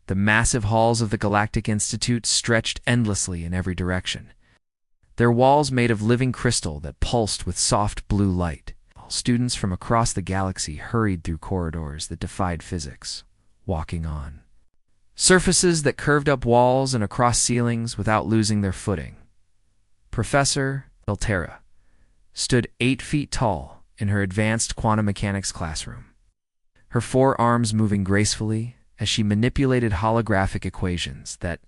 The massive halls of the Galactic Institute stretched endlessly in every direction, their walls made of living crystal that pulsed with soft blue light. Students from across the galaxy hurried through corridors that defied physics, walking on surfaces that curved up walls and across ceilings without losing their footing. Professor Valtera stood 8 feet tall in her advanced quantum mechanics classroom, her forearms moving gracefully as she manipulated holographic equations that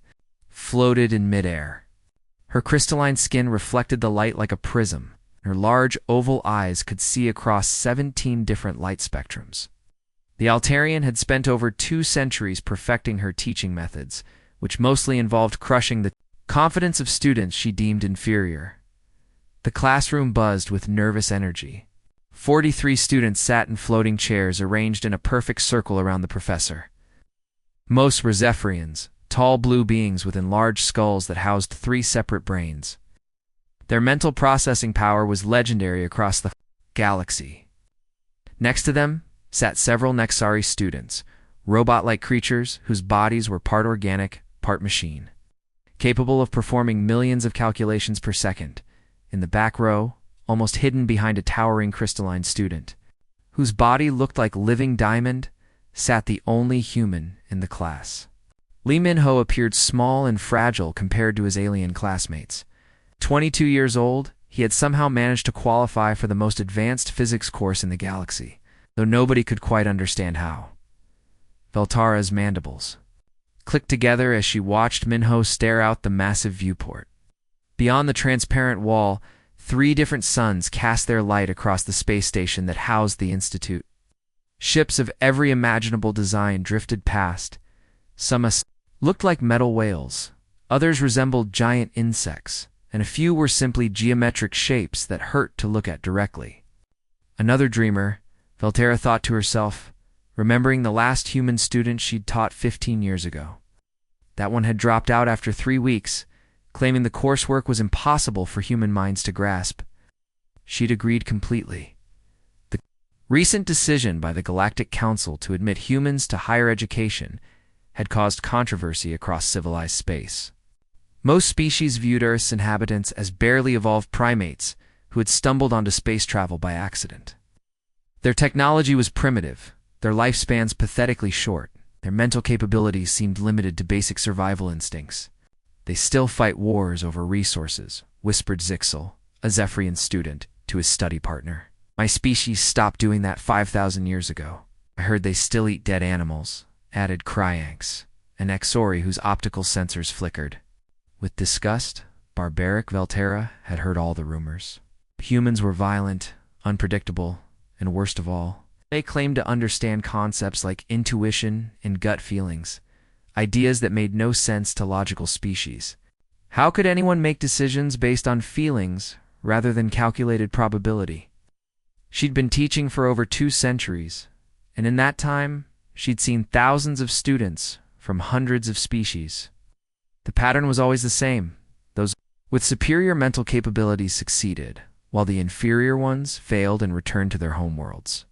floated in midair. Her crystalline skin reflected the light like a prism. Her large oval eyes could see across 17 different light spectrums. The Altarian had spent over 2 centuries perfecting her teaching methods, which mostly involved crushing the confidence of students she deemed inferior. The classroom buzzed with nervous energy. 43 students sat in floating chairs arranged in a perfect circle around the professor. Most were Zephyrians, tall blue beings with enlarged skulls that housed 3 separate brains. Their mental processing power was legendary across the galaxy. Next to them sat several Nexari students, robot-like creatures whose bodies were part organic, part machine, capable of performing millions of calculations per second. In the back row, almost hidden behind a towering crystalline student, whose body looked like living diamond, sat the only human in the class. Lee Min-ho appeared small and fragile compared to his alien classmates. 22 years old, he had somehow managed to qualify for the most advanced physics course in the galaxy, though nobody could quite understand how. Valtara's mandibles clicked together as she watched Min-ho stare out the massive viewport. Beyond the transparent wall, 3 different suns cast their light across the space station that housed the Institute. Ships of every imaginable design drifted past. Some looked like metal whales, others resembled giant insects, and a few were simply geometric shapes that hurt to look at directly. Another dreamer, Valtera thought to herself, remembering the last human student she'd taught 15 years ago. That one had dropped out after 3 weeks, claiming the coursework was impossible for human minds to grasp. She'd agreed completely. The recent decision by the Galactic Council to admit humans to higher education had caused controversy across civilized space. Most species viewed Earth's inhabitants as barely evolved primates who had stumbled onto space travel by accident. Their technology was primitive, their lifespans pathetically short, their mental capabilities seemed limited to basic survival instincts. "They still fight wars over resources," whispered Zixel, a Zephyrian student, to his study partner. "My species stopped doing that 5,000 years ago. I heard they still eat dead animals," added Cryanx, an Exori whose optical sensors flickered. With disgust, barbaric Valtera had heard all the rumors. Humans were violent, unpredictable, and worst of all, they claimed to understand concepts like intuition and gut feelings, ideas that made no sense to logical species. How could anyone make decisions based on feelings rather than calculated probability? She'd been teaching for over 2 centuries, and in that time, she'd seen thousands of students from hundreds of species. The pattern was always the same. Those with superior mental capabilities succeeded, while the inferior ones failed and returned to their homeworlds.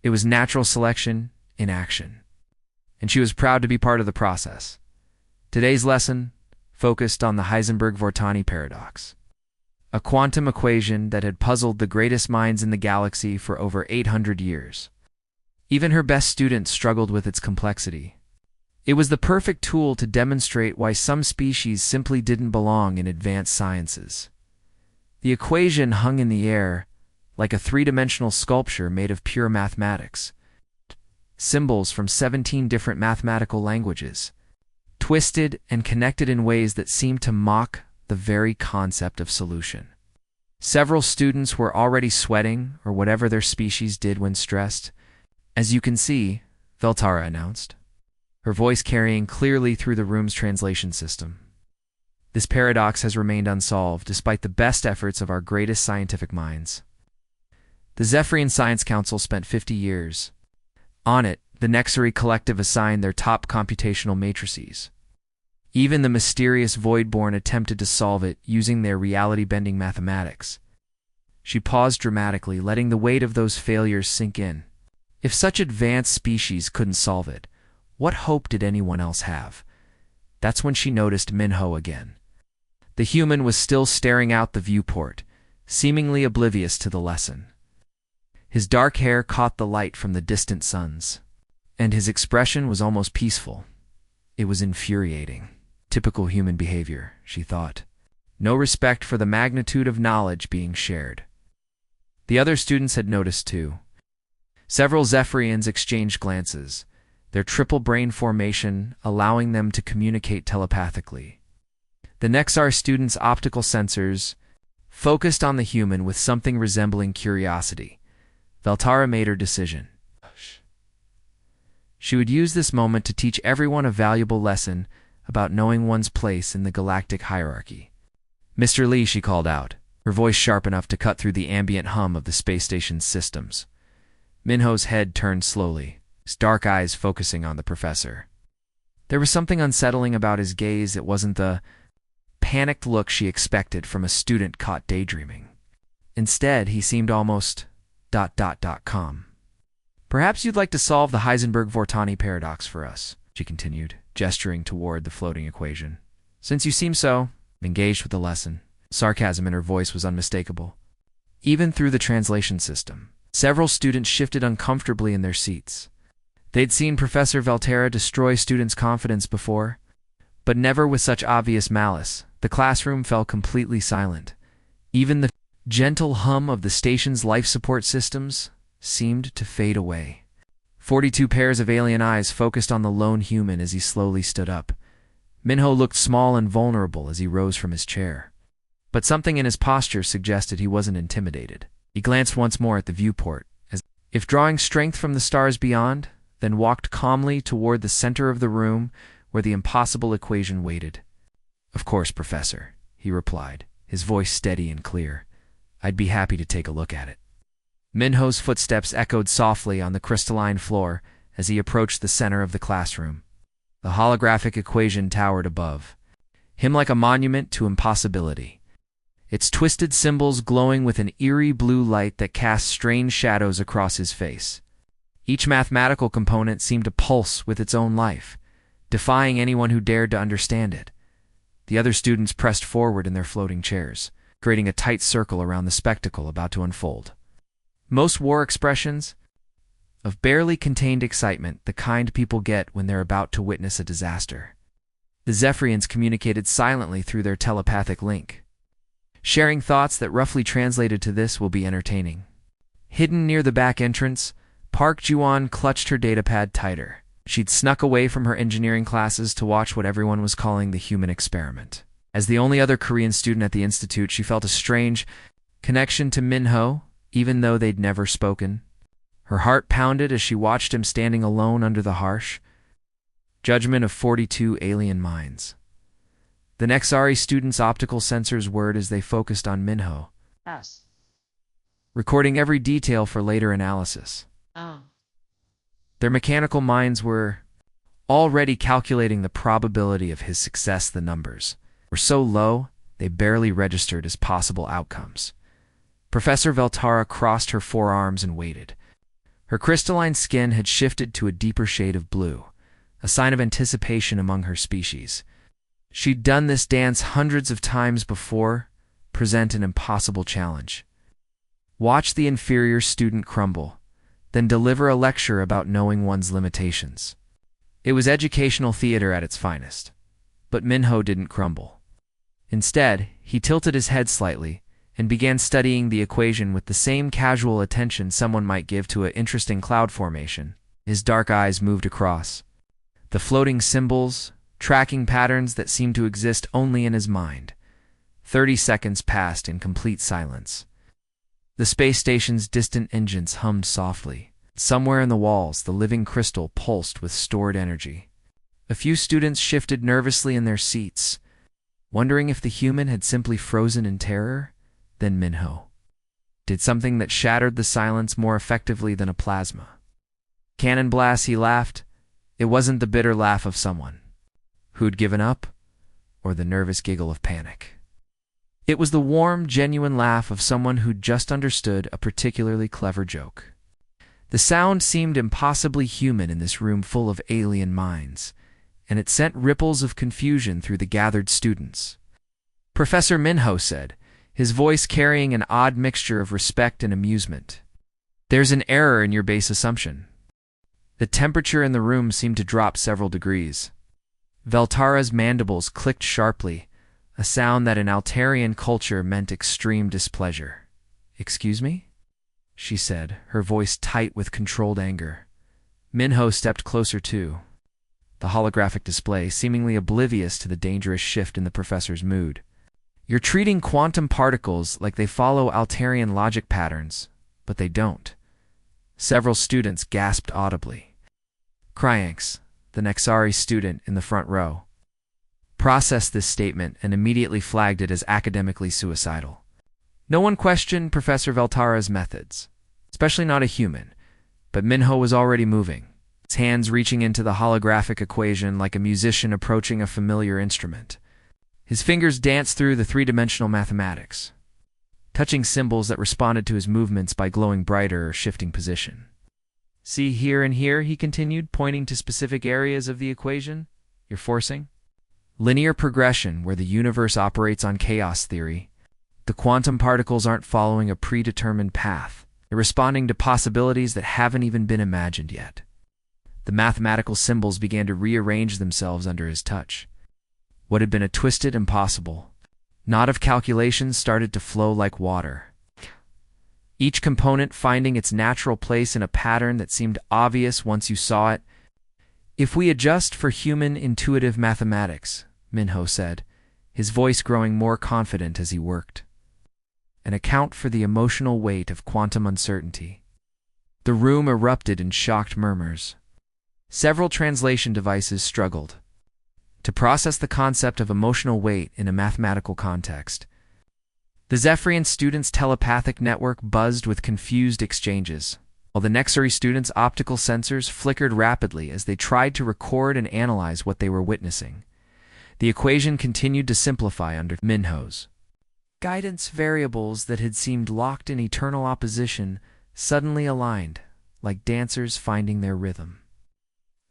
It was natural selection in action, and she was proud to be part of the process. Today's lesson focused on the Heisenberg-Vortani paradox, a quantum equation that had puzzled the greatest minds in the galaxy for over 800 years. Even her best students struggled with its complexity. It was the perfect tool to demonstrate why some species simply didn't belong in advanced sciences. The equation hung in the air, like a 3-dimensional sculpture made of pure mathematics. Symbols from 17 different mathematical languages, twisted and connected in ways that seemed to mock the very concept of solution. Several students were already sweating, or whatever their species did when stressed. "As you can see," Valtara announced, her voice carrying clearly through the room's translation system. "This paradox has remained unsolved despite the best efforts of our greatest scientific minds." The Zephyrian Science Council spent 50 years. On it, the Nexari Collective assigned their top computational matrices. Even the mysterious Voidborn attempted to solve it using their reality-bending mathematics. She paused dramatically, letting the weight of those failures sink in. If such advanced species couldn't solve it, What hope did anyone else have? That's when she noticed Minho again. The human was still staring out the viewport, seemingly oblivious to the lesson. His dark hair caught the light from the distant suns, and his expression was almost peaceful. It was infuriating. Typical human behavior, she thought. No respect for the magnitude of knowledge being shared. The other students had noticed too. Several Zephyrians exchanged glances, their triple brain formation allowing them to communicate telepathically. The Nexar students' optical sensors focused on the human with something resembling curiosity. Veltara made her decision. She would use this moment to teach everyone a valuable lesson about knowing one's place in the galactic hierarchy. "Mr. Lee," she called out, her voice sharp enough to cut through the ambient hum of the space station's systems. Minho's head turned slowly, his dark eyes focusing on the professor. There was something unsettling about his gaze. It wasn't the panicked look she expected from a student caught daydreaming. Instead, he seemed almost ... calm. "Perhaps you'd like to solve the Heisenberg-Vortani paradox for us," she continued, gesturing toward the floating equation. "Since you seem so engaged with the lesson." Sarcasm in her voice was unmistakable. Even through the translation system, several students shifted uncomfortably in their seats. They'd seen Professor Veltara destroy students' confidence before, but never with such obvious malice. The classroom fell completely silent. Even the gentle hum of the station's life support systems seemed to fade away. 42 pairs of alien eyes focused on the lone human as he slowly stood up. Minho looked small and vulnerable as he rose from his chair. But something in his posture suggested he wasn't intimidated. He glanced once more at the viewport, as if drawing strength from the stars beyond, then walked calmly toward the center of the room where the impossible equation waited. "Of course, Professor," he replied, his voice steady and clear. "I'd be happy to take a look at it." Minho's footsteps echoed softly on the crystalline floor as he approached the center of the classroom. The holographic equation towered above him like a monument to impossibility, its twisted symbols glowing with an eerie blue light that cast strange shadows across his face. Each mathematical component seemed to pulse with its own life, defying anyone who dared to understand it. The other students pressed forward in their floating chairs, creating a tight circle around the spectacle about to unfold. Most wore expressions of barely contained excitement, the kind people get when they're about to witness a disaster. The Zephyrians communicated silently through their telepathic link, sharing thoughts that roughly translated to "this will be entertaining." Hidden near the back entrance, Park Juan clutched her datapad tighter. She'd snuck away from her engineering classes to watch what everyone was calling the human experiment. As the only other Korean student at the institute, she felt a strange connection to Minho, even though they'd never spoken. Her heart pounded as she watched him standing alone under the harsh judgment of 42 alien minds. The Nexari students' optical sensors whirred as they focused on Minho, Yes. recording every detail for later analysis. Oh. Their mechanical minds were already calculating the probability of his success. The numbers were so low, they barely registered as possible outcomes. Professor Veltara crossed her forearms and waited. Her crystalline skin had shifted to a deeper shade of blue, a sign of anticipation among her species. She'd done this dance hundreds of times before, present an impossible challenge. Watch the inferior student crumble, then deliver a lecture about knowing one's limitations. It was educational theater at its finest. But Minho didn't crumble. Instead, he tilted his head slightly and began studying the equation with the same casual attention someone might give to an interesting cloud formation. His dark eyes moved across the floating symbols, tracking patterns that seemed to exist only in his mind. 30 seconds passed in complete silence. The space station's distant engines hummed softly. Somewhere in the walls, the living crystal pulsed with stored energy. A few students shifted nervously in their seats, wondering if the human had simply frozen in terror. Then Minho did something that shattered the silence more effectively than a plasma cannon blast. He laughed. It wasn't the bitter laugh of someone who'd given up, or the nervous giggle of panic. It was the warm, genuine laugh of someone who'd just understood a particularly clever joke. The sound seemed impossibly human in this room full of alien minds, and it sent ripples of confusion through the gathered students. Professor Minho said, his voice carrying an odd mixture of respect and amusement. "There's an error in your base assumption." The temperature in the room seemed to drop several degrees. Veltara's mandibles clicked sharply, a sound that in Altarian culture meant extreme displeasure. "Excuse me?" she said, her voice tight with controlled anger. Minho stepped closer too, the holographic display seemingly oblivious to the dangerous shift in the professor's mood. "You're treating quantum particles like they follow Altarian logic patterns, but they don't." Several students gasped audibly. Cryanx, the Nexari student in the front row, processed this statement and immediately flagged it as academically suicidal. No one questioned Professor Veltara's methods, especially not a human, but Minho was already moving, his hands reaching into the holographic equation like a musician approaching a familiar instrument. His fingers danced through the three-dimensional mathematics, touching symbols that responded to his movements by glowing brighter or shifting position. "See here and here," he continued, pointing to specific areas of the equation. "You're forcing linear progression where the universe operates on chaos theory. The quantum particles aren't following a predetermined path. They're responding to possibilities that haven't even been imagined yet." The mathematical symbols began to rearrange themselves under his touch. What had been a twisted impossible knot of calculations started to flow like water, each component finding its natural place in a pattern that seemed obvious once you saw it. "If we adjust for human intuitive mathematics," Minho said, his voice growing more confident as he worked, "and account for the emotional weight of quantum uncertainty." The room erupted in shocked murmurs. Several translation devices struggled to process the concept of emotional weight in a mathematical context. The Zephyrian students' telepathic network buzzed with confused exchanges, while the Nexari students' optical sensors flickered rapidly as they tried to record and analyze what they were witnessing. The equation continued to simplify under Minho's guidance. Variables that had seemed locked in eternal opposition suddenly aligned, like dancers finding their rhythm.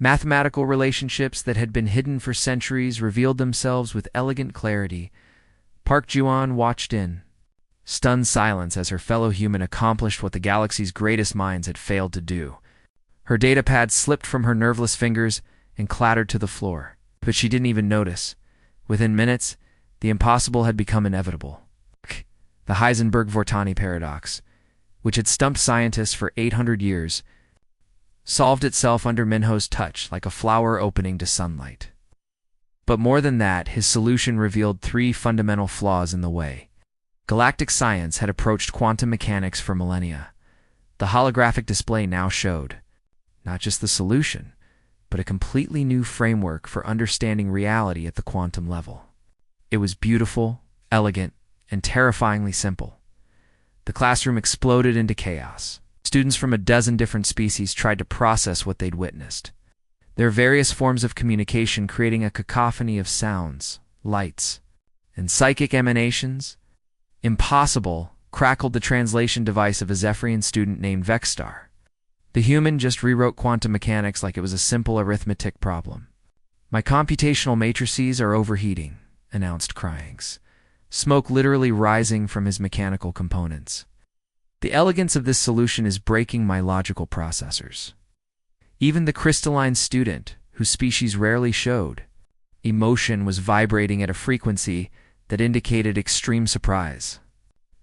Mathematical relationships that had been hidden for centuries revealed themselves with elegant clarity. Park Juan watched in stunned silence as her fellow human accomplished what the galaxy's greatest minds had failed to do. Her datapad slipped from her nerveless fingers and clattered to the floor, but she didn't even notice. Within minutes, the impossible had become inevitable. The Heisenberg-Vortani paradox, which had stumped scientists for 800 years, solved itself under Minho's touch like a flower opening to sunlight. But more than that, his solution revealed three fundamental flaws in the way. Galactic science had approached quantum mechanics for millennia. The holographic display now showed not just the solution, but a completely new framework for understanding reality at the quantum level. It was beautiful, elegant, and terrifyingly simple. The classroom exploded into chaos. Students from a dozen different species tried to process what they'd witnessed, their various forms of communication creating a cacophony of sounds, lights, and psychic emanations. "Impossible," crackled the translation device of a Zephyrian student named Vexstar. "The human just rewrote quantum mechanics like it was a simple arithmetic problem." "My computational matrices are overheating," announced Cryanx, smoke literally rising from his mechanical components. "The elegance of this solution is breaking my logical processors." Even the crystalline student, whose species rarely showed emotion, was vibrating at a frequency that indicated extreme surprise.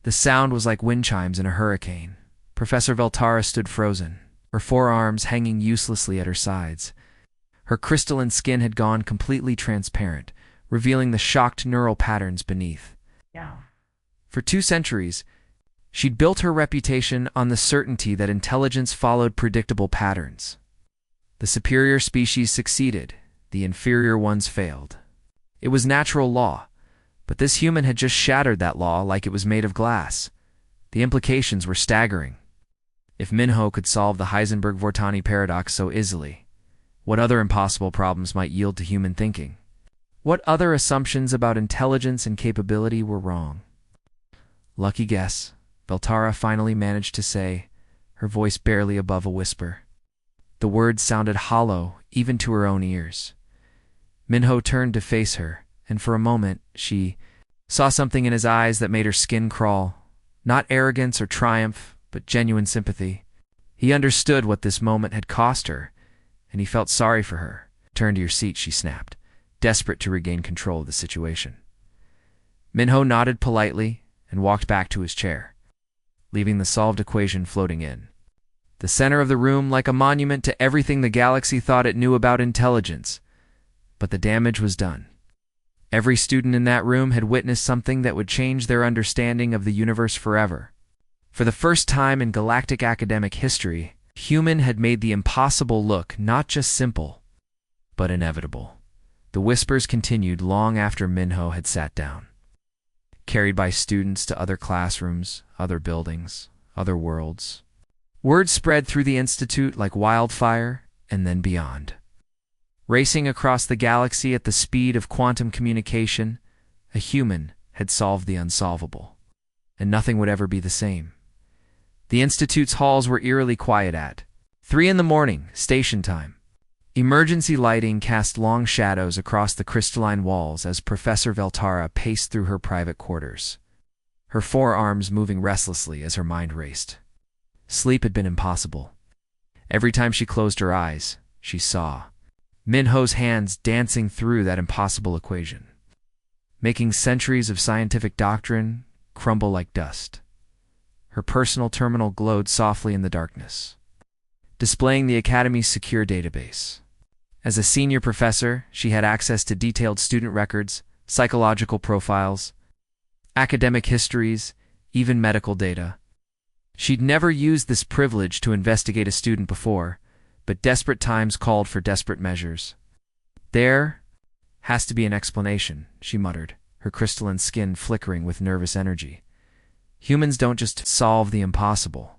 The sound was like wind chimes in a hurricane. Professor Veltara stood frozen, her forearms hanging uselessly at her sides. Her crystalline skin had gone completely transparent, revealing the shocked neural patterns beneath. For 2 centuries, she'd built her reputation on the certainty that intelligence followed predictable patterns. The superior species succeeded, the inferior ones failed. It was natural law, but this human had just shattered that law like it was made of glass. The implications were staggering. If Minho could solve the Heisenberg-Vortani paradox so easily, what other impossible problems might yield to human thinking? What other assumptions about intelligence and capability were wrong? "Lucky guess," Veltara finally managed to say, her voice barely above a whisper. The words sounded hollow, even to her own ears. Minho turned to face her, and for a moment she saw something in his eyes that made her skin crawl. Not arrogance or triumph, but genuine sympathy. He understood what this moment had cost her, and he felt sorry for her. "Turn to your seat," she snapped, desperate to regain control of the situation. Minho nodded politely and walked back to his chair, leaving the solved equation floating in the center of the room like a monument to everything the galaxy thought it knew about intelligence. But the damage was done. Every student in that room had witnessed something that would change their understanding of the universe forever. For the first time in galactic academic history, human had made the impossible look not just simple, but inevitable. The whispers continued long after Minho had sat down, carried by students to other classrooms, other buildings, other worlds. Word spread through the institute like wildfire, and then beyond. Racing across the galaxy at the speed of quantum communication, a human had solved the unsolvable, and nothing would ever be the same. The institute's halls were eerily quiet at 3 a.m, station time. Emergency lighting cast long shadows across the crystalline walls as Professor Veltara paced through her private quarters, her forearms moving restlessly as her mind raced. Sleep had been impossible. Every time she closed her eyes, she saw Minho's hands dancing through that impossible equation, making centuries of scientific doctrine crumble like dust. Her personal terminal glowed softly in the darkness, displaying the Academy's secure database. As a senior professor, she had access to detailed student records, psychological profiles, academic histories, even medical data. She'd never used this privilege to investigate a student before, but desperate times called for desperate measures. "There has to be an explanation," she muttered, her crystalline skin flickering with nervous energy. "Humans don't just solve the impossible."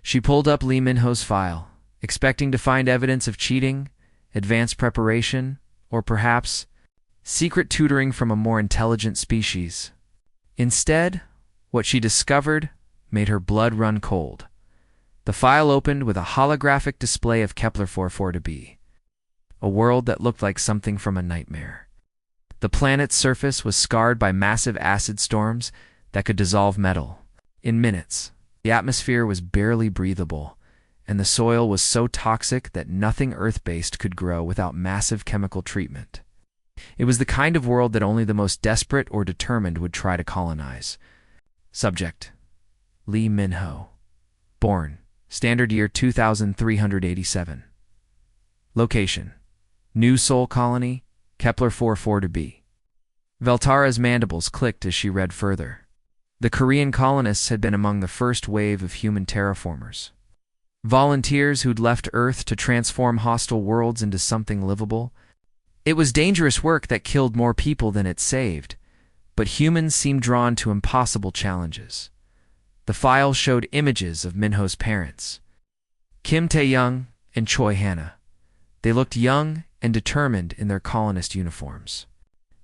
She pulled up Lee Minho's file, expecting to find evidence of cheating, advanced preparation, or perhaps secret tutoring from a more intelligent species. Instead, what she discovered made her blood run cold. The file opened with a holographic display of Kepler 442b, a world that looked like something from a nightmare. The planet's surface was scarred by massive acid storms that could dissolve metal in minutes. The atmosphere was barely breathable, and the soil was so toxic that nothing Earth-based could grow without massive chemical treatment. It was the kind of world that only the most desperate or determined would try to colonize. Subject: Lee Minho. Born: Standard Year 2387. Location: New Sol Colony, Kepler 442b. Veltara's mandibles clicked as she read further. The Korean colonists had been among the first wave of human terraformers. Volunteers who'd left Earth to transform hostile worlds into something livable. It was dangerous work that killed more people than it saved, but humans seemed drawn to impossible challenges. The file showed images of Minho's parents, Kim Tae-young and Choi Hannah. They looked young and determined in their colonist uniforms,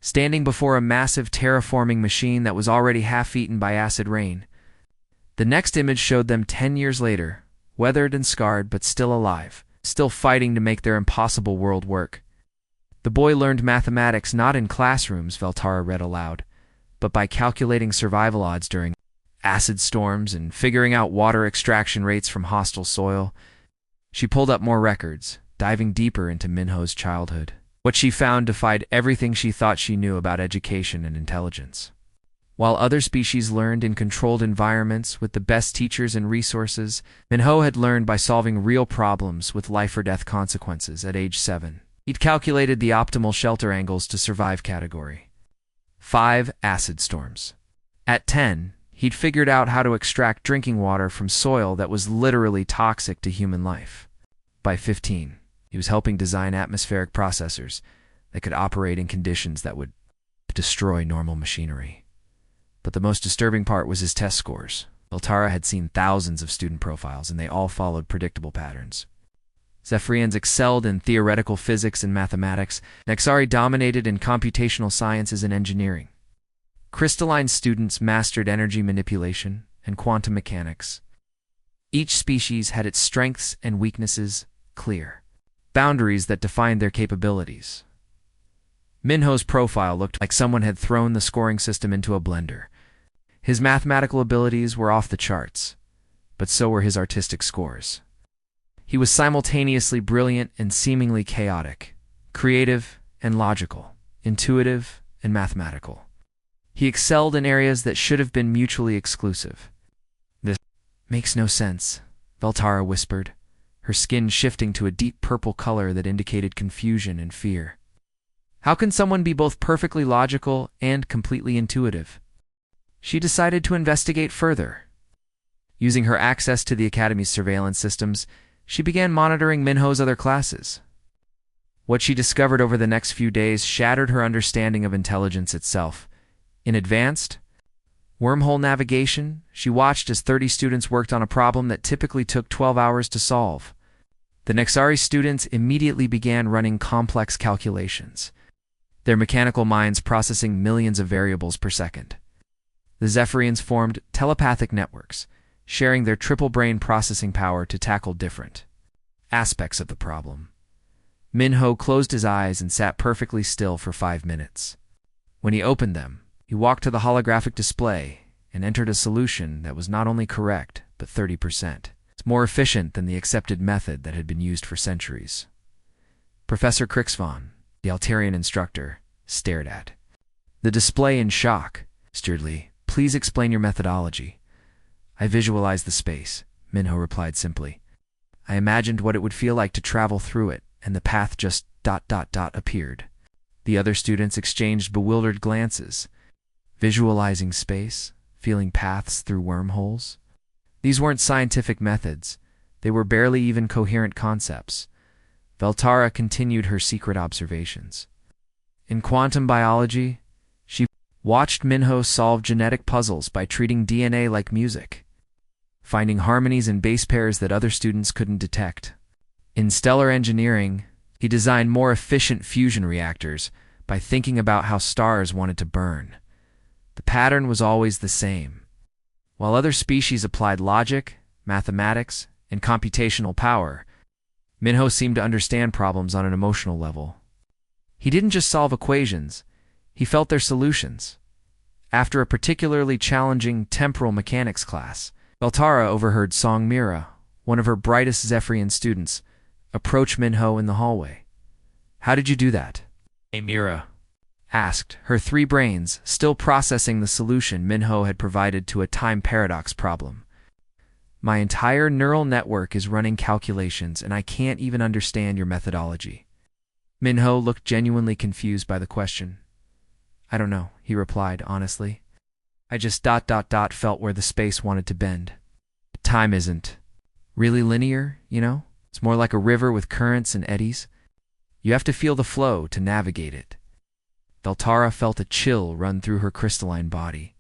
standing before a massive terraforming machine that was already half-eaten by acid rain. The next image showed them 10 years later, weathered and scarred but still alive, still fighting to make their impossible world work. The boy learned mathematics not in classrooms, Veltara read aloud, but by calculating survival odds during acid storms and figuring out water extraction rates from hostile soil. She pulled up more records, diving deeper into Minho's childhood. What she found defied everything she thought she knew about education and intelligence. While other species learned in controlled environments with the best teachers and resources, Minho had learned by solving real problems with life-or-death consequences at age 7. He'd calculated the optimal shelter angles to survive category 5 acid storms. At 10, he'd figured out how to extract drinking water from soil that was literally toxic to human life. By 15, he was helping design atmospheric processors that could operate in conditions that would destroy normal machinery. But the most disturbing part was his test scores. Veltara had seen thousands of student profiles, and they all followed predictable patterns. Zephyrians excelled in theoretical physics and mathematics. Nexari dominated in computational sciences and engineering. Crystalline students mastered energy manipulation and quantum mechanics. Each species had its strengths and weaknesses clear, boundaries that defined their capabilities. Minho's profile looked like someone had thrown the scoring system into a blender. His mathematical abilities were off the charts, but so were his artistic scores. He was simultaneously brilliant and seemingly chaotic, creative and logical, intuitive and mathematical. He excelled in areas that should have been mutually exclusive. "This makes no sense," Veltara whispered, her skin shifting to a deep purple color that indicated confusion and fear. How can someone be both perfectly logical and completely intuitive? She decided to investigate further. Using her access to the Academy's surveillance systems, she began monitoring Minho's other classes. What she discovered over the next few days shattered her understanding of intelligence itself. In advanced wormhole navigation, she watched as 30 students worked on a problem that typically took 12 hours to solve. The Nexari students immediately began running complex calculations, their mechanical minds processing millions of variables per second. The Zephyrians formed telepathic networks, sharing their triple brain processing power to tackle different aspects of the problem. Minho closed his eyes and sat perfectly still for 5 minutes. When he opened them, he walked to the holographic display and entered a solution that was not only correct, but 30%. It's more efficient than the accepted method that had been used for centuries. Professor Crixvon, the Altarian instructor, stared at the display in shock. "Sturdley, please explain your methodology." "I visualized the space," Minho replied simply. "I imagined what it would feel like to travel through it, and the path just ... appeared." The other students exchanged bewildered glances. Visualizing space, feeling paths through wormholes. These weren't scientific methods. They were barely even coherent concepts. Veltara continued her secret observations. In quantum biology, she watched Minho solve genetic puzzles by treating DNA like music, finding harmonies and base pairs that other students couldn't detect. In stellar engineering, he designed more efficient fusion reactors by thinking about how stars wanted to burn. The pattern was always the same. While other species applied logic, mathematics, and computational power, Minho seemed to understand problems on an emotional level. He didn't just solve equations, he felt their solutions. After a particularly challenging temporal mechanics class, Veltara overheard Song Mira, one of her brightest Zephyrian students, approach Minho in the hallway. "How did you do that?" Mira asked, her 3 brains still processing the solution Minho had provided to a time paradox problem. "My entire neural network is running calculations, and I can't even understand your methodology." Minho looked genuinely confused by the question. "I don't know," he replied honestly. "I just ... felt where the space wanted to bend. Time isn't really linear, you know? It's more like a river with currents and eddies. You have to feel the flow to navigate it." Veltara felt a chill run through her crystalline body.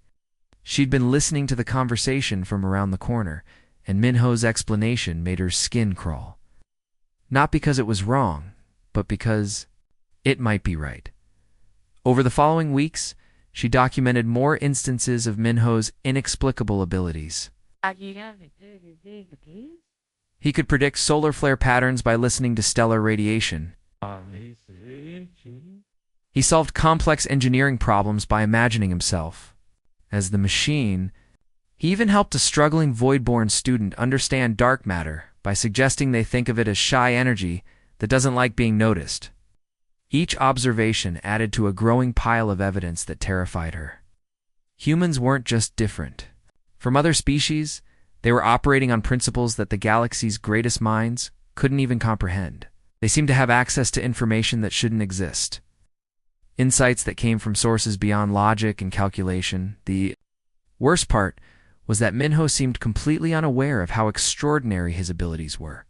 She'd been listening to the conversation from around the corner, and Minho's explanation made her skin crawl. Not because it was wrong, but because it might be right. Over the following weeks, she documented more instances of Minho's inexplicable abilities. He could predict solar flare patterns by listening to stellar radiation. He solved complex engineering problems by imagining himself as the machine. He even helped a struggling void-born student understand dark matter by suggesting they think of it as shy energy that doesn't like being noticed. Each observation added to a growing pile of evidence that terrified her. Humans weren't just different from other species, they were operating on principles that the galaxy's greatest minds couldn't even comprehend. They seemed to have access to information that shouldn't exist. Insights that came from sources beyond logic and calculation. The worst part was that Minho seemed completely unaware of how extraordinary his abilities were.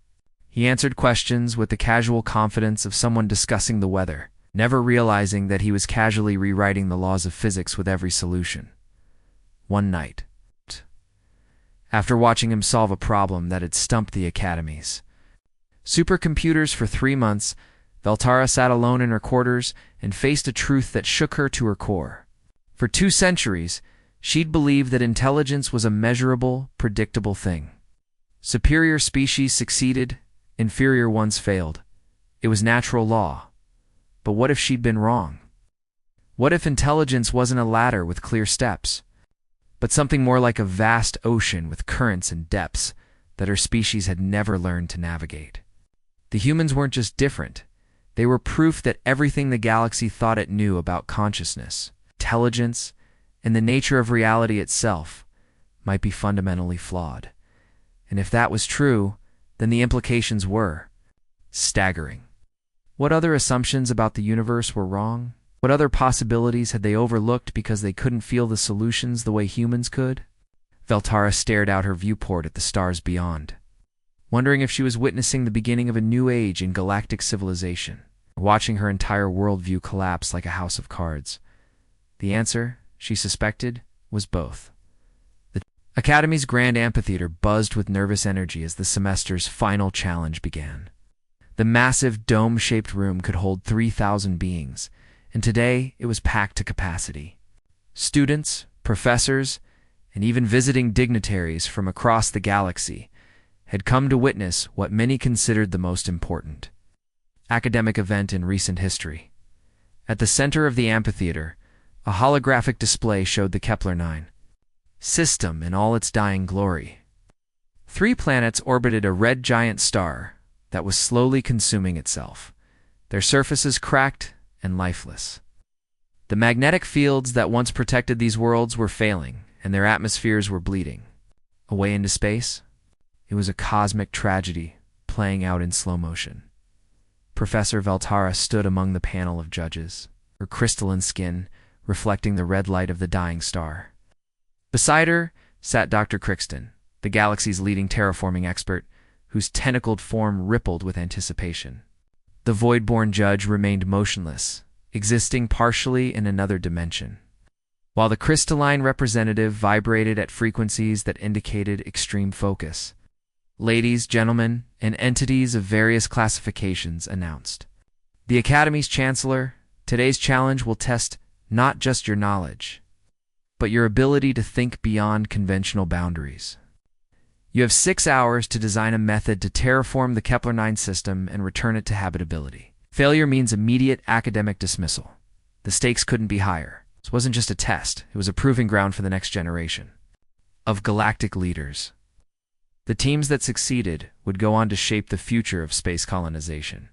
He answered questions with the casual confidence of someone discussing the weather, never realizing that he was casually rewriting the laws of physics with every solution. One night, after watching him solve a problem that had stumped the academies supercomputers for 3 months, Veltara sat alone in her quarters and faced a truth that shook her to her core. For 2 centuries, she'd believed that intelligence was a measurable, predictable thing. Superior species succeeded, inferior ones failed. It was natural law. But what if she'd been wrong? What if intelligence wasn't a ladder with clear steps, but something more like a vast ocean with currents and depths that her species had never learned to navigate? The humans weren't just different. They were proof that everything the galaxy thought it knew about consciousness, intelligence, and the nature of reality itself might be fundamentally flawed. And if that was true, then the implications were staggering. What other assumptions about the universe were wrong? What other possibilities had they overlooked because they couldn't feel the solutions the way humans could? Veltara stared out her viewport at the stars beyond, wondering if she was witnessing the beginning of a new age in galactic civilization, watching her entire worldview collapse like a house of cards. The answer, she suspected, was both. The Academy's grand amphitheater buzzed with nervous energy as the semester's final challenge began. The massive dome-shaped room could hold 3,000 beings, and today it was packed to capacity. Students, professors, and even visiting dignitaries from across the galaxy had come to witness what many considered the most important academic event in recent history. At the center of the amphitheater, a holographic display showed the Kepler-9 system in all its dying glory. 3 planets orbited a red giant star that was slowly consuming itself, their surfaces cracked and lifeless. The magnetic fields that once protected these worlds were failing, and their atmospheres were bleeding. Away into space, it was a cosmic tragedy playing out in slow motion. Professor Veltara stood among the panel of judges, her crystalline skin reflecting the red light of the dying star. Beside her sat Dr. Crixton, the galaxy's leading terraforming expert, whose tentacled form rippled with anticipation. The void-born judge remained motionless, existing partially in another dimension, while the crystalline representative vibrated at frequencies that indicated extreme focus. Ladies, gentlemen, and entities of various classifications announced. The Academy's Chancellor, today's challenge will test not just your knowledge, but your ability to think beyond conventional boundaries. You have 6 hours to design a method to terraform the Kepler-9 system and return it to habitability. Failure means immediate academic dismissal. The stakes couldn't be higher. This wasn't just a test. It was a proving ground for the next generation of galactic leaders. The teams that succeeded would go on to shape the future of space colonization.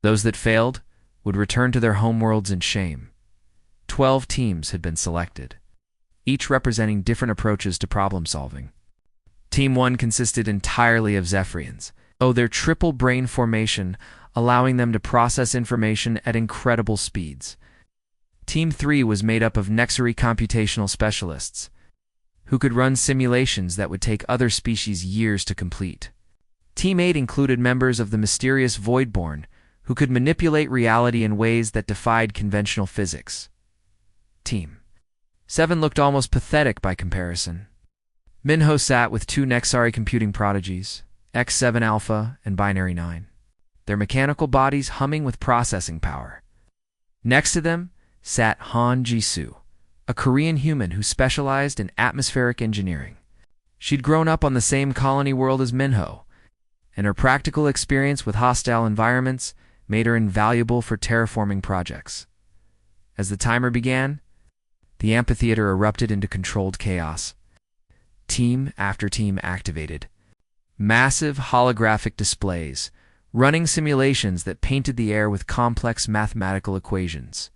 Those that failed would return to their homeworlds in shame. 12 teams had been selected, each representing different approaches to problem solving. Team 1 consisted entirely of Zephyrians, their triple brain formation allowing them to process information at incredible speeds. Team 3 was made up of Nexary computational specialists, who could run simulations that would take other species years to complete. Team 8 included members of the mysterious Voidborn, who could manipulate reality in ways that defied conventional physics. Team 7 looked almost pathetic by comparison. Minho sat with 2 Nexari computing prodigies, X7 Alpha and Binary 9, their mechanical bodies humming with processing power. Next to them sat Han Jisoo, a Korean human who specialized in atmospheric engineering. She'd grown up on the same colony world as Minho, and her practical experience with hostile environments made her invaluable for terraforming projects. As the timer began, the amphitheater erupted into controlled chaos. Team after team activated. Massive holographic displays, running simulations that painted the air with complex mathematical equations.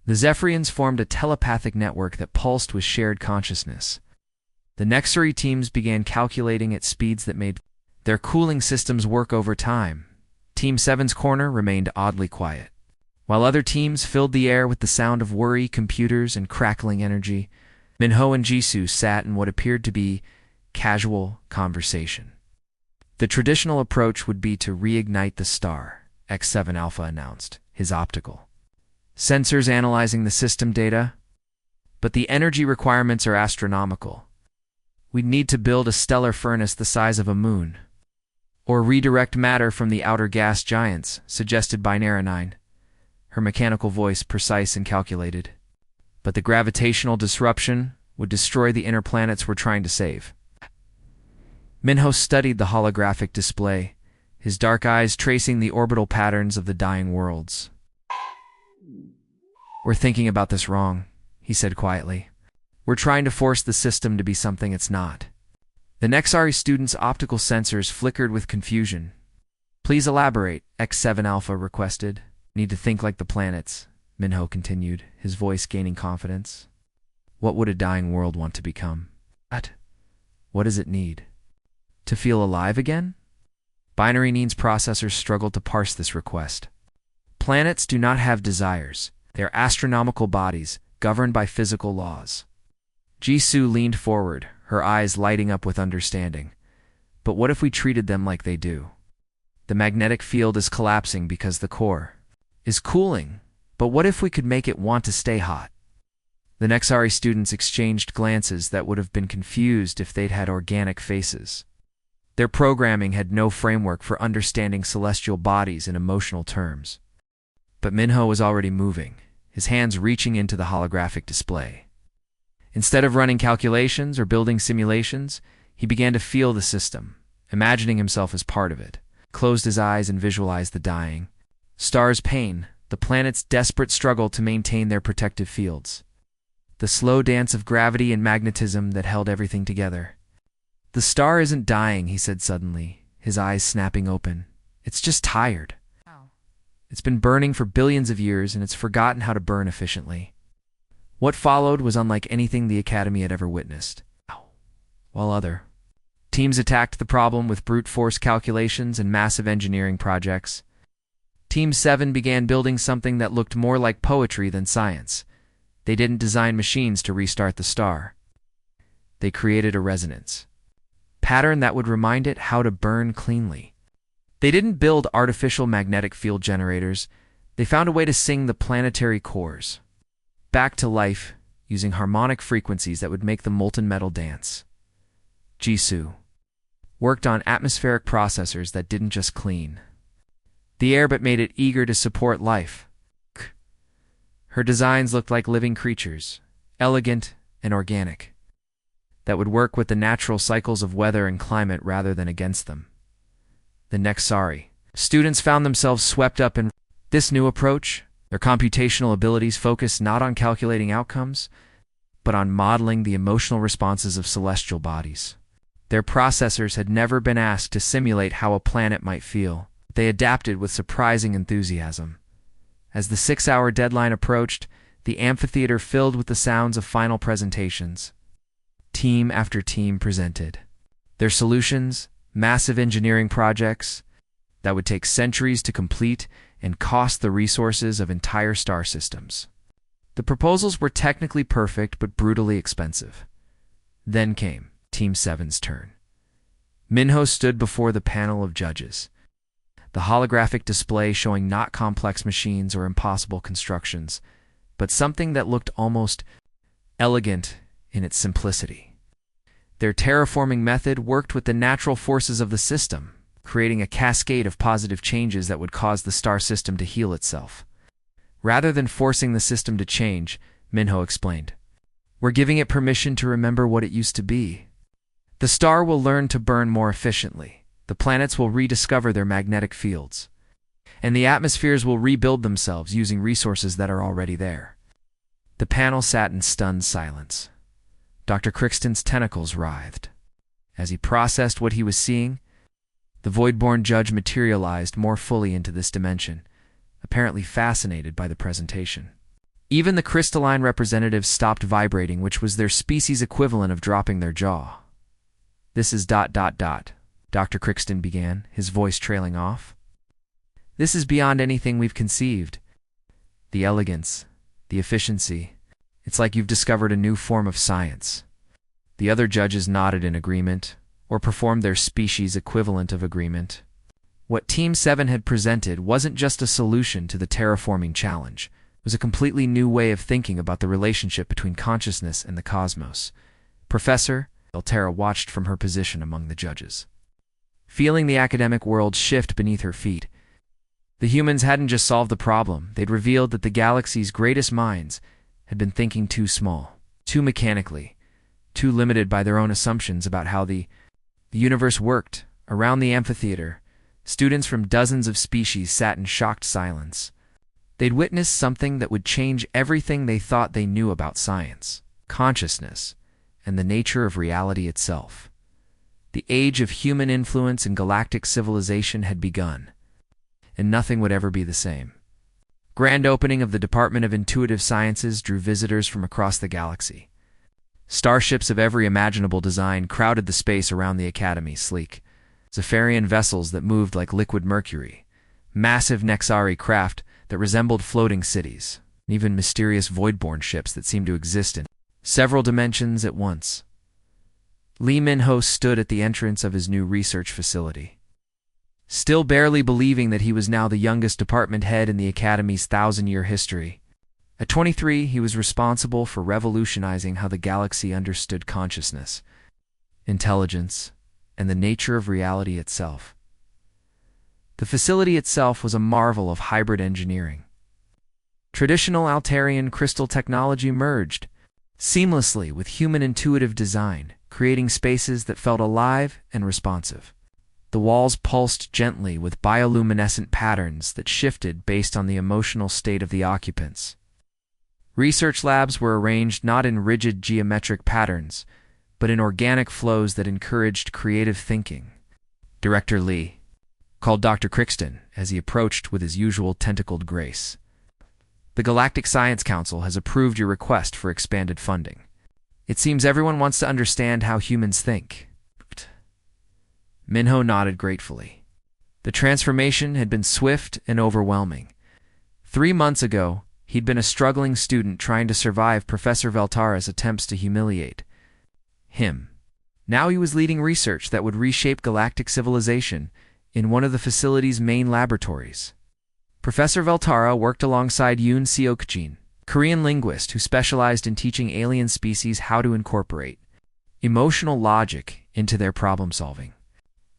The Zephyrians formed a telepathic network that pulsed with shared consciousness. The Nexary teams began calculating at speeds that made their cooling systems work over time. Team 7's corner remained oddly quiet. While other teams filled the air with the sound of worry, computers, and crackling energy, Minho and Jisoo sat in what appeared to be casual conversation. The traditional approach would be to reignite the star, X7 Alpha announced, his optical sensors analyzing the system data. But the energy requirements are astronomical. We'd need to build a stellar furnace the size of a moon, or redirect matter from the outer gas giants, suggested Binary 9, her mechanical voice precise and calculated. But the gravitational disruption would destroy the inner planets we're trying to save. Minho studied the holographic display, his dark eyes tracing the orbital patterns of the dying worlds. "We're thinking about this wrong," he said quietly. "We're trying to force the system to be something it's not." The Nexari student's optical sensors flickered with confusion. "Please elaborate," X7 Alpha requested. "Need to think like the planets," Minho continued, his voice gaining confidence. "What would a dying world want to become? What does it need? To feel alive again?" Binary Needs processors struggled to parse this request. Planets do not have desires. They are astronomical bodies, governed by physical laws. Jisoo leaned forward, her eyes lighting up with understanding. "But what if we treated them like they do? The magnetic field is collapsing because the core is cooling, but what if we could make it want to stay hot?" The Nexari students exchanged glances that would have been confused if they'd had organic faces. Their programming had no framework for understanding celestial bodies in emotional terms. But Minho was already moving, his hands reaching into the holographic display. Instead of running calculations or building simulations, he began to feel the system, imagining himself as part of it. Closed his eyes and visualized the dying star's pain, the planet's desperate struggle to maintain their protective fields. The slow dance of gravity and magnetism that held everything together. "The star isn't dying," he said suddenly, his eyes snapping open. "It's just tired. It's been burning for billions of years, and it's forgotten how to burn efficiently." What followed was unlike anything the Academy had ever witnessed. While other teams attacked the problem with brute force calculations and massive engineering projects, Team 7 began building something that looked more like poetry than science. They didn't design machines to restart the star. They created a resonance pattern that would remind it how to burn cleanly. They didn't build artificial magnetic field generators. They found a way to sing the planetary cores back to life using harmonic frequencies that would make the molten metal dance. Jisoo worked on atmospheric processors that didn't just clean the air but made it eager to support life. Her designs looked like living creatures, elegant and organic, that would work with the natural cycles of weather and climate rather than against them. The Nexari students found themselves swept up in this new approach. Their computational abilities focused not on calculating outcomes, but on modeling the emotional responses of celestial bodies. Their processors had never been asked to simulate how a planet might feel. They adapted with surprising enthusiasm. As the 6-hour deadline approached, the amphitheater filled with the sounds of final presentations. Team after team presented their solutions, massive engineering projects that would take centuries to complete and cost the resources of entire star systems. The proposals were technically perfect but brutally expensive. Then came Team 7's turn. Minho stood before the panel of judges, the holographic display showing not complex machines or impossible constructions, but something that looked almost elegant in its simplicity. Their terraforming method worked with the natural forces of the system, creating a cascade of positive changes that would cause the star system to heal itself. Rather than forcing the system to change, Minho explained, "We're giving it permission to remember what it used to be. The star will learn to burn more efficiently. The planets will rediscover their magnetic fields, and the atmospheres will rebuild themselves using resources that are already there." The panel sat in stunned silence. Dr. Crixton's tentacles writhed. As he processed what he was seeing, the Voidborn judge materialized more fully into this dimension, apparently fascinated by the presentation. Even the crystalline representatives stopped vibrating, which was their species' equivalent of dropping their jaw. "This is ... Dr. Crixton began, his voice trailing off. "This is beyond anything we've conceived. The elegance, the efficiency. It's like you've discovered a new form of science." The other judges nodded in agreement, or performed their species' equivalent of agreement. What Team 7 had presented wasn't just a solution to the terraforming challenge. It was a completely new way of thinking about the relationship between consciousness and the cosmos. Professor Altera watched from her position among the judges, feeling the academic world shift beneath her feet. The humans hadn't just solved the problem, they'd revealed that the galaxy's greatest minds had been thinking too small, too mechanically, too limited by their own assumptions about how the The universe worked. Around the amphitheater, students from dozens of species sat in shocked silence. They'd witnessed something that would change everything they thought they knew about science, consciousness, and the nature of reality itself. The age of human influence and galactic civilization had begun, and nothing would ever be the same. Grand opening of the Department of Intuitive Sciences drew visitors from across the galaxy. Starships of every imaginable design crowded the space around the Academy, sleek Zephyrian vessels that moved like liquid mercury, massive Nexari craft that resembled floating cities, and even mysterious void-born ships that seemed to exist in several dimensions at once. Lee Min-ho stood at the entrance of his new research facility, still barely believing that he was now the youngest department head in the Academy's 1,000-year history. At 23, he was responsible for revolutionizing how the galaxy understood consciousness, intelligence, and the nature of reality itself. The facility itself was a marvel of hybrid engineering. Traditional Altarian crystal technology merged seamlessly with human intuitive design, creating spaces that felt alive and responsive. The walls pulsed gently with bioluminescent patterns that shifted based on the emotional state of the occupants. Research labs were arranged not in rigid geometric patterns, but in organic flows that encouraged creative thinking. Director Lee called Dr. Crixton as he approached with his usual tentacled grace. The Galactic Science Council has approved your request for expanded funding. It seems everyone wants to understand how humans think. Minho nodded gratefully. The transformation had been swift and overwhelming. 3 months ago, he'd been a struggling student trying to survive Professor Veltara's attempts to humiliate him. Now he was leading research that would reshape galactic civilization in one of the facility's main laboratories. Professor Veltara worked alongside Yoon Seok-jin, Korean linguist who specialized in teaching alien species how to incorporate emotional logic into their problem-solving.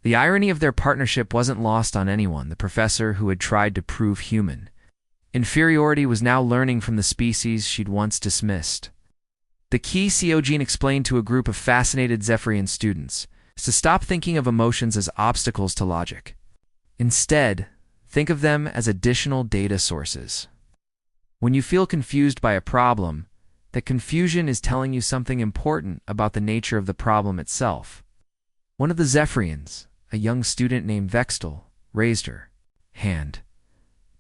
The irony of their partnership wasn't lost on anyone. The professor who had tried to prove human inferiority was now learning from the species she'd once dismissed. The key, Seok-jin explained to a group of fascinated Zephyrian students, is to stop thinking of emotions as obstacles to logic. Instead, think of them as additional data sources. When you feel confused by a problem, that confusion is telling you something important about the nature of the problem itself. One of the Zephyrians, a young student named Vextel, raised her hand.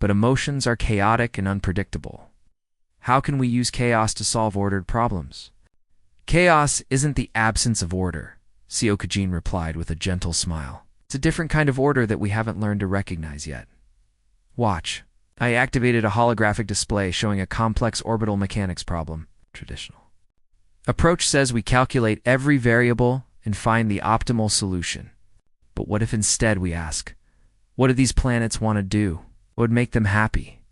But emotions are chaotic and unpredictable. How can we use chaos to solve ordered problems? Chaos isn't the absence of order, Seok-jin replied with a gentle smile. It's a different kind of order that we haven't learned to recognize yet. Watch. I activated a holographic display showing a complex orbital mechanics problem. Traditional approach says we calculate every variable and find the optimal solution. But what if instead we ask, what do these planets want to do? What would make them happy?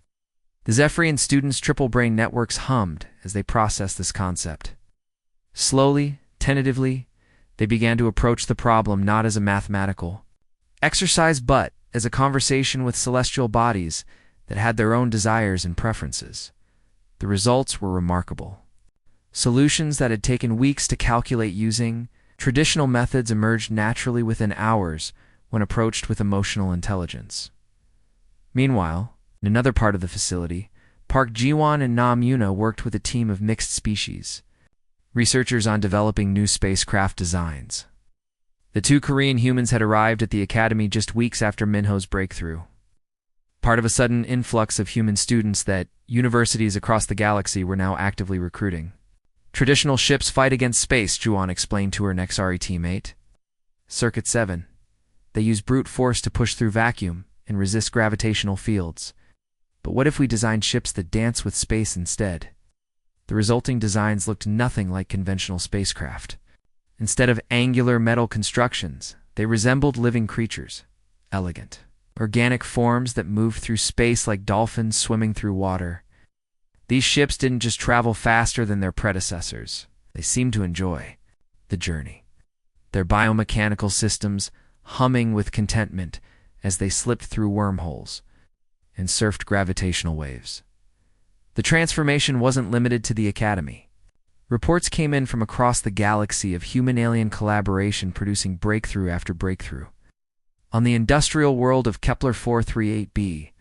The Zephyrian students' triple brain networks hummed as they processed this concept. Slowly, tentatively, they began to approach the problem not as a mathematical exercise but as a conversation with celestial bodies that had their own desires and preferences. The results were remarkable. Solutions that had taken weeks to calculate using traditional methods emerged naturally within hours when approached with emotional intelligence. Meanwhile, in another part of the facility, Park Ji-won and Nam Yuna worked with a team of mixed species, researchers on developing new spacecraft designs. The 2 Korean humans had arrived at the Academy just weeks after Minho's breakthrough, part of a sudden influx of human students that universities across the galaxy were now actively recruiting. Traditional ships fight against space, Juwon explained to her Nexari teammate. Circuit 7. They use brute force to push through vacuum and resist gravitational fields. But what if we designed ships that dance with space instead? The resulting designs looked nothing like conventional spacecraft. Instead of angular metal constructions, they resembled living creatures, elegant, organic forms that moved through space like dolphins swimming through water. These ships didn't just travel faster than their predecessors. They seemed to enjoy the journey, their biomechanical systems humming with contentment as they slipped through wormholes and surfed gravitational waves. The transformation wasn't limited to the Academy. Reports came in from across the galaxy of human-alien collaboration producing breakthrough after breakthrough. On the industrial world of Kepler 438b,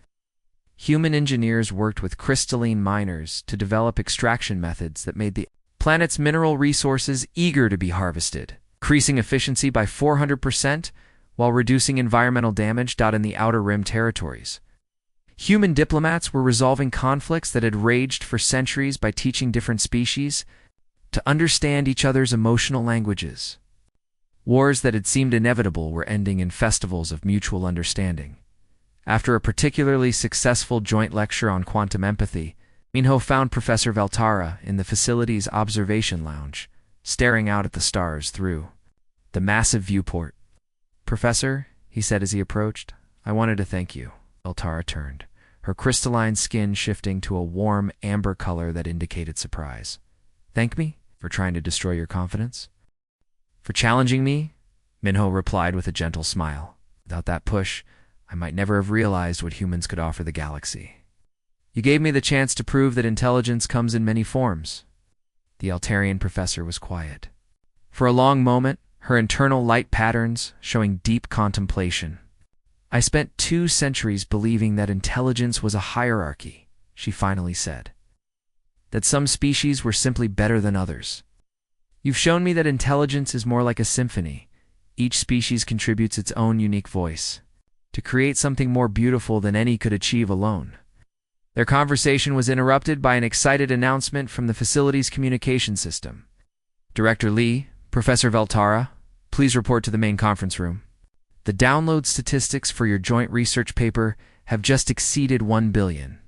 human engineers worked with crystalline miners to develop extraction methods that made the planet's mineral resources eager to be harvested, increasing efficiency by 400% while reducing environmental damage in the Outer Rim territories. Human diplomats were resolving conflicts that had raged for centuries by teaching different species to understand each other's emotional languages. Wars that had seemed inevitable were ending in festivals of mutual understanding. After a particularly successful joint lecture on quantum empathy, Minho found Professor Valtara in the facility's observation lounge, staring out at the stars through the massive viewport. "Professor," he said as he approached, "I wanted to thank you." Valtara turned, her crystalline skin shifting to a warm amber color that indicated surprise. "Thank me? For trying to destroy your confidence?" "For challenging me," Minho replied with a gentle smile. "Without that push, I might never have realized what humans could offer the galaxy. You gave me the chance to prove that intelligence comes in many forms." The Altarian professor was quiet. For a long moment, her internal light patterns showing deep contemplation. "I spent 2 centuries believing that intelligence was a hierarchy," she finally said. "That some species were simply better than others. You've shown me that intelligence is more like a symphony. Each species contributes its own unique voice to create something more beautiful than any could achieve alone." Their conversation was interrupted by an excited announcement from the facility's communication system. "Director Lee, Professor Valtara, please report to the main conference room. The download statistics for your joint research paper have just exceeded 1 billion.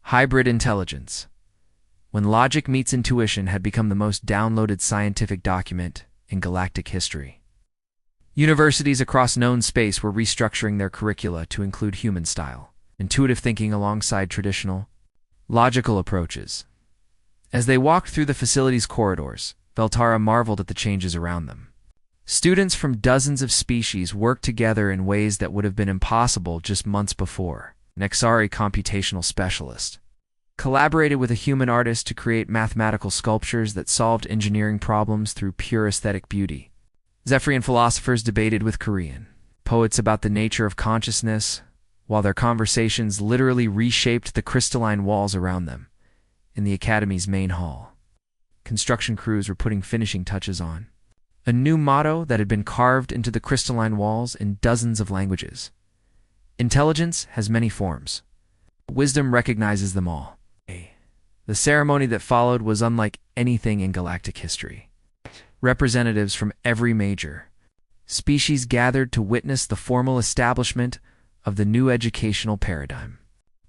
Hybrid intelligence. When logic meets intuition had become the most downloaded scientific document in galactic history. Universities across known space were restructuring their curricula to include human-style, intuitive thinking alongside traditional, logical approaches. As they walked through the facility's corridors, Valtara marveled at the changes around them. Students from dozens of species worked together in ways that would have been impossible just months before. An Exari computational specialist collaborated with a human artist to create mathematical sculptures that solved engineering problems through pure aesthetic beauty. Zephyrian philosophers debated with Korean poets about the nature of consciousness, while their conversations literally reshaped the crystalline walls around them. In the Academy's main hall, construction crews were putting finishing touches on a new motto that had been carved into the crystalline walls in dozens of languages. "Intelligence has many forms. Wisdom recognizes them all." The ceremony that followed was unlike anything in galactic history. Representatives from every major species gathered to witness the formal establishment of the new educational paradigm.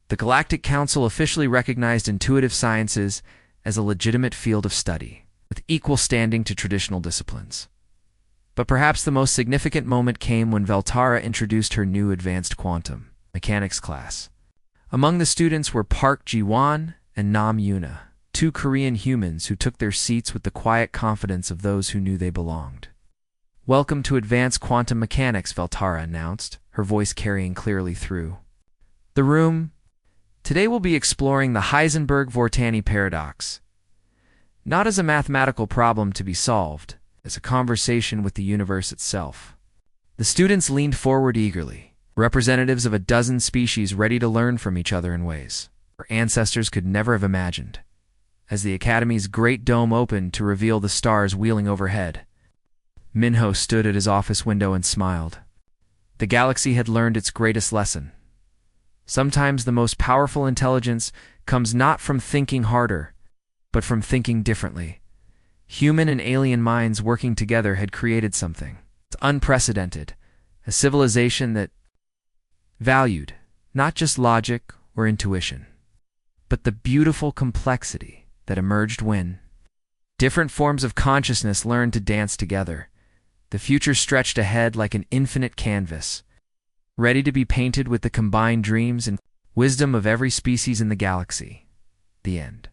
The Galactic Council officially recognized intuitive sciences as a legitimate field of study, with equal standing to traditional disciplines. But perhaps the most significant moment came when Valtara introduced her new advanced quantum mechanics class. Among the students were Park Ji-won and Nam Yuna, 2 Korean humans who took their seats with the quiet confidence of those who knew they belonged. "Welcome to Advanced Quantum Mechanics," Valtara announced, her voice carrying clearly through the room. "Today we'll be exploring the Heisenberg-Vortani paradox, not as a mathematical problem to be solved, as a conversation with the universe itself." The students leaned forward eagerly, representatives of a dozen species ready to learn from each other in ways our ancestors could never have imagined. As the Academy's great dome opened to reveal the stars wheeling overhead, Minho stood at his office window and smiled. The galaxy had learned its greatest lesson. Sometimes the most powerful intelligence comes not from thinking harder, but from thinking differently. Human and alien minds working together had created something unprecedented, a civilization that valued not just logic or intuition, but the beautiful complexity that emerged when different forms of consciousness learned to dance together. The future stretched ahead like an infinite canvas, ready to be painted with the combined dreams and wisdom of every species in the galaxy. The end.